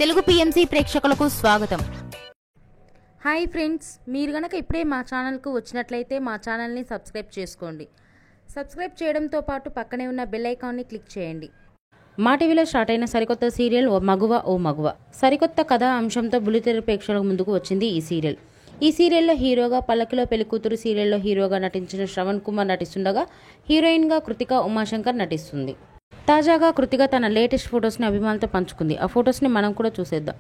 Telugu PMC ప్రేక్షకులకు స్వాగతం. Hi friends, మీరు గనక ఇప్పుడే మా ఛానల్కు వచ్చినట్లయితే మా ఛానల్ని సబ్స్క్రైబ్ చేసుకోండి. సబ్స్క్రైబ్ చేయడంతో పాటు పక్కనే ఉన్న బెల్ ఐకాన్ని క్లిక్ చేయండి. మా టీవీలో స్టార్ట్ అయిన సరికొత్త సీరియల్ ఓ మగువ సరికొత్త కథా అంశంతో బుల్లితెర ప్రేక్షకుల ముందుకు వచ్చింది ఈ సీరియల్. ఈ సీరియల్లో హీరోగా పల్లకిలో పెళ్లికూతురు సీరియల్లో హీరోగా నటించిన శ్రవణ్ కుమార్ నటిస్తుండగా హీరోయిన్గా కృతిక ఉమాశంకర్ నటిస్తుంది. తాజాగా కృతిక తన లేటెస్ట్ ఫొటోస్ని అభిమానులతో పంచుకుంది. ఆ ఫొటోస్ని మనం కూడా చూసేద్దాం.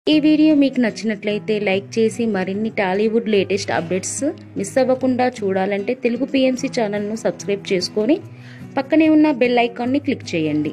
ఈ వీడియో మీకు నచ్చినట్లయితే లైక్ చేసి మరిన్ని టాలీవుడ్ లేటెస్ట్ అప్డేట్స్ మిస్ అవ్వకుండా చూడాలంటే తెలుగు పిఎంసి ఛానల్ను సబ్స్క్రైబ్ చేసుకొని పక్కనే ఉన్న బెల్ ఐకాన్ని క్లిక్ చేయండి.